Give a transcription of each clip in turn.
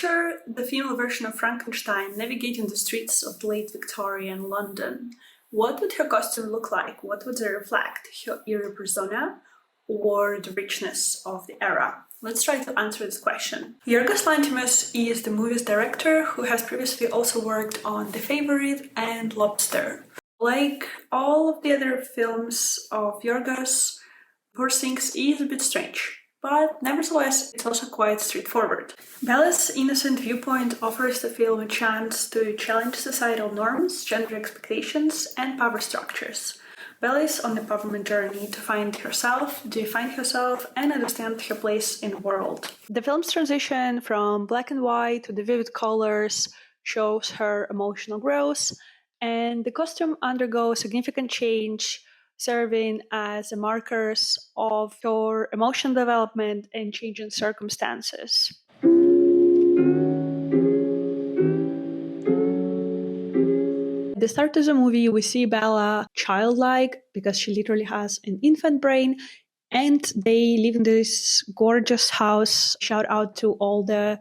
Picture the female version of Frankenstein navigating the streets of late Victorian London. What would her costume look like? What would it reflect? Her eerie persona or the richness of the era? Let's try to answer this question. Yorgos Lanthimos is the movie's director who has previously also worked on The Favourite and Lobster. Like all of the other films of Yorgos, Poor Things is a bit strange, but nevertheless, it's also quite straightforward. Bella's innocent viewpoint offers the film a chance to challenge societal norms, gender expectations, and power structures. Bella is on the empowerment journey to find herself, define herself, and understand her place in the world. The film's transition from black and white to the vivid colors shows her emotional growth, and the costume undergoes significant change, serving as a markers of your emotional development and changing circumstances. At the start of the movie, we see Bella childlike because she literally has an infant brain, and they live in this gorgeous house. Shout out to all the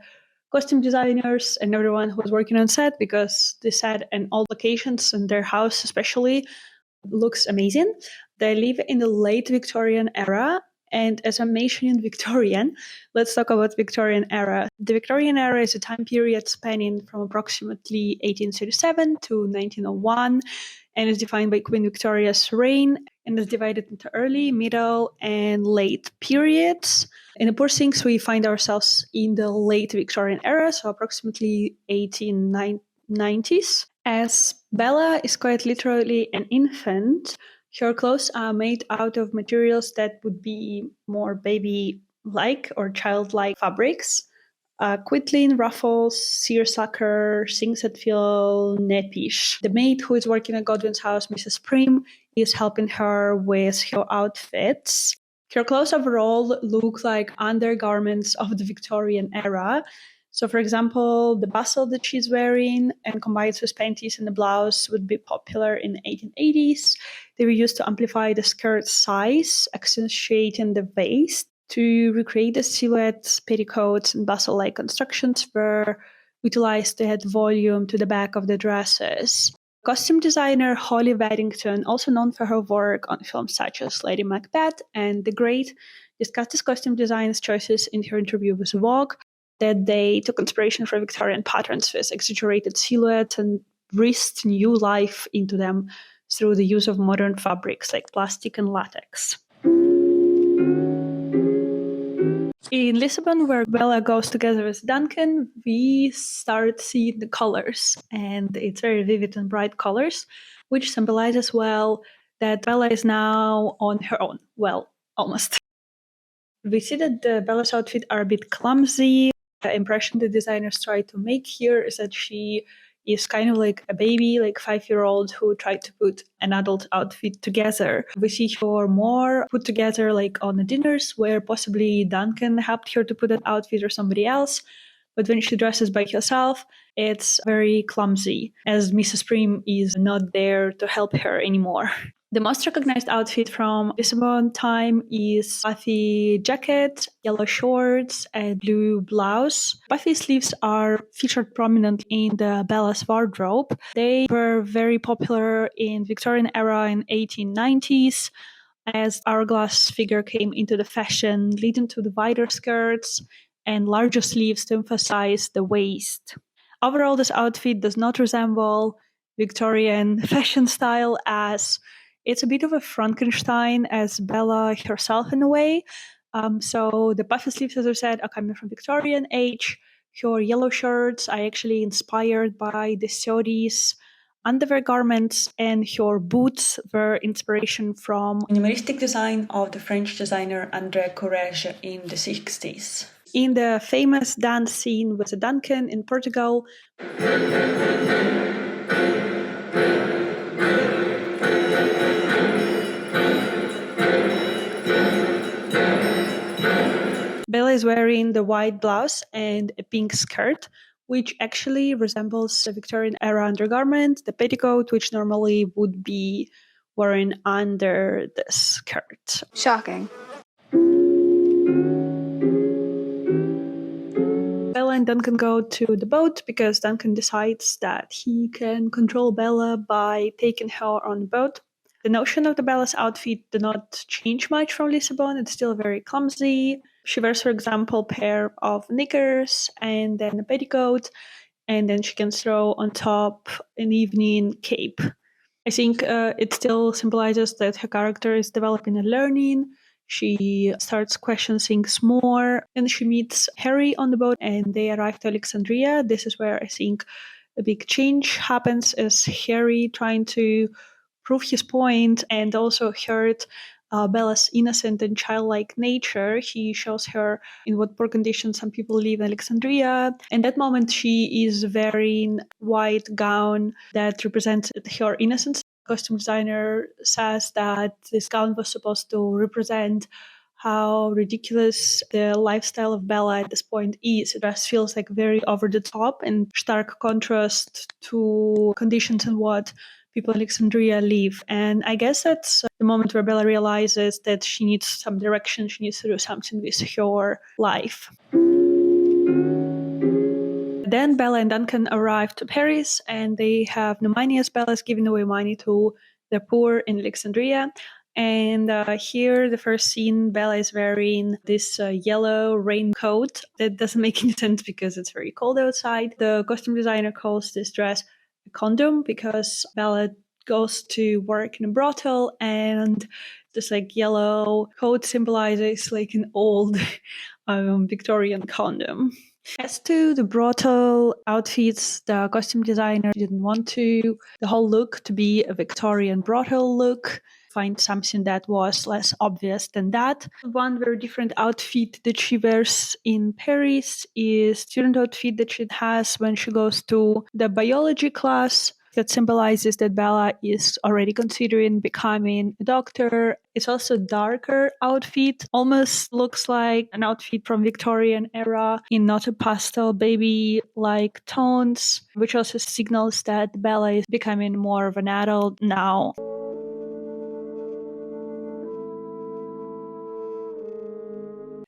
costume designers and everyone who was working on set, because the set and all locations and their house especially looks amazing. They live in the late Victorian era, and as I'm mentioning Victorian, let's talk about Victorian era. The Victorian era is a time period spanning from approximately 1837 to 1901, and is defined by Queen Victoria's reign, and is divided into early, middle, and late periods. In the Poor Things, we find ourselves in the late Victorian era, so approximately 1890s. As Bella is quite literally an infant, her clothes are made out of materials that would be more baby-like or childlike fabrics. Quitlin, ruffles, seersucker, things that feel nappish. The maid who is working at Godwin's house, Mrs. Prim, is helping her with her outfits. Her clothes overall look like undergarments of the Victorian era. So, for example, the bustle that she's wearing and combined with panties and the blouse would be popular in the 1880s. They were used to amplify the skirt size, accentuating the waist. To recreate the silhouettes, petticoats, and bustle-like constructions were utilized to add volume to the back of the dresses. Costume designer Holly Waddington, also known for her work on films such as Lady Macbeth and The Great, discussed his costume design choices in her interview with Vogue, that they took inspiration from Victorian patterns with exaggerated silhouettes and breathed new life into them through the use of modern fabrics like plastic and latex. In Lisbon, where Bella goes together with Duncan, we start seeing the colors, and it's very vivid and bright colors, which symbolizes well that Bella is now on her own. Well, almost. We see that the Bella's outfit are a bit clumsy. The impression the designers try to make here is that she is kind of like a baby, like 5-year-old who tried to put an adult outfit together. We see her more put together like on the dinners where possibly Duncan helped her to put that outfit or somebody else. But when she dresses by herself, it's very clumsy, as Mrs. Prim is not there to help her anymore. The most recognized outfit from Lisbon time is puffy jacket, yellow shorts, and blue blouse. Puffy sleeves are featured prominently in the Bella's wardrobe. They were very popular in Victorian era in 1890s, as hourglass figure came into the fashion, leading to the wider skirts and larger sleeves to emphasize the waist. Overall, this outfit does not resemble Victorian fashion style, as it's a bit of a Frankenstein as Bella herself in a way. So the puffy sleeves, as I said, are coming from Victorian age. Her yellow shirts are actually inspired by the 30s underwear garments, and her boots were inspiration from minimalistic design of the French designer André Courrèges in the 60s. In the famous dance scene with Duncan in Portugal, Bella is wearing the white blouse and a pink skirt, which actually resembles the Victorian era undergarment, the petticoat, which normally would be worn under the skirt. Shocking. Bella and Duncan go to the boat because Duncan decides that he can control Bella by taking her on the boat. The notion of the Bella's outfit did not change much from Lisbon. It's still very clumsy. She wears, for example, a pair of knickers and then a petticoat, and then she can throw on top an evening cape. I think it still symbolizes that her character is developing and learning. She starts questioning things more, and she meets Harry on the boat, and they arrive to Alexandria. This is where I think a big change happens, as Harry trying to prove his point and also hurt Bella's innocent and childlike nature. He shows her in what poor conditions some people live in Alexandria. And that moment, she is wearing white gown that represents her innocence. Costume designer says that this gown was supposed to represent how ridiculous the lifestyle of Bella at this point is. It just feels like very over the top and stark contrast to conditions and what people in Alexandria live. And I guess that's the moment where Bella realizes that she needs some direction, she needs to do something with her life. Then Bella and Duncan arrive to Paris and they have no money, as Bella is giving away money to the poor in Alexandria. And here, the first scene, Bella is wearing this yellow raincoat that doesn't make any sense because it's very cold outside. The costume designer calls this dress a condom because Bella goes to work in a brothel, and this like yellow coat symbolizes like an old Victorian condom. As to the brothel outfits, the costume designer didn't want the whole look to be a Victorian brothel look. Find something that was less obvious than that. One very different outfit that she wears in Paris is student outfit that she has when she goes to the biology class. That symbolizes that Bella is already considering becoming a doctor. It's also a darker outfit, almost looks like an outfit from Victorian era in not a pastel baby-like tones, which also signals that Bella is becoming more of an adult now.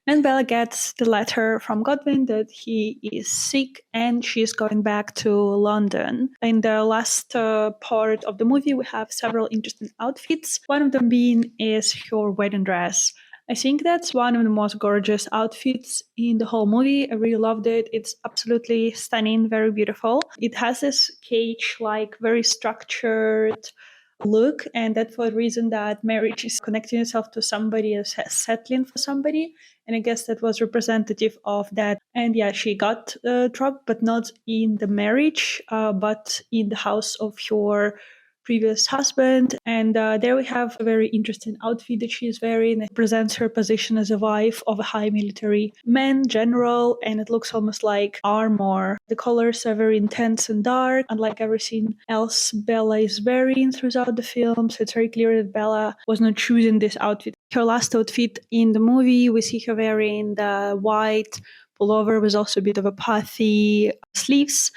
And Bella gets the letter from Godwin that he is sick and she's going back to London. In the last part of the movie, we have several interesting outfits. One of them being is her wedding dress. I think that's one of the most gorgeous outfits in the whole movie. I really loved it. It's absolutely stunning, very beautiful. It has this cage-like, very structured look, and that's for the reason that marriage is connecting itself to somebody as settling for somebody, and I guess that was representative of that. And yeah, she got dropped, but not in the marriage, but in the house of her previous husband. And there we have a very interesting outfit that she is wearing. It presents her position as a wife of a high military man general, and it looks almost like armor. The colors are very intense and dark, unlike everything else Bella is wearing throughout the film. So it's very clear that Bella was not choosing this outfit. Her last outfit in the movie, we see her wearing the white pullover with also a bit of a puffy sleeves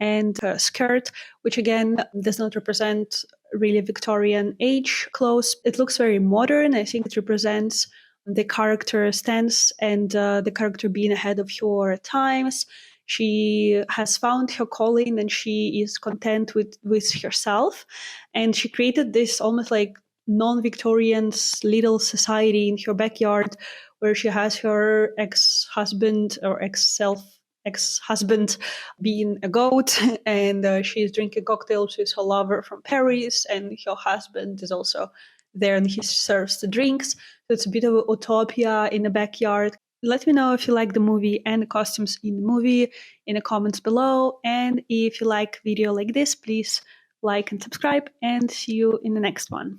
and a skirt, which again does not represent really Victorian age clothes. It looks very modern. I think it represents the character stance and the character being ahead of her times. She has found her calling and she is content with herself. And she created this almost like non-Victorian little society in her backyard where she has her ex-husband or ex-husband being a goat, and she's drinking cocktails with her lover from Paris, and her husband is also there and he serves the drinks. So it's a bit of a utopia in the backyard. Let me know if you like the movie and the costumes in the movie in the comments below. And if you like video like this, please like and subscribe, and see you in the next one.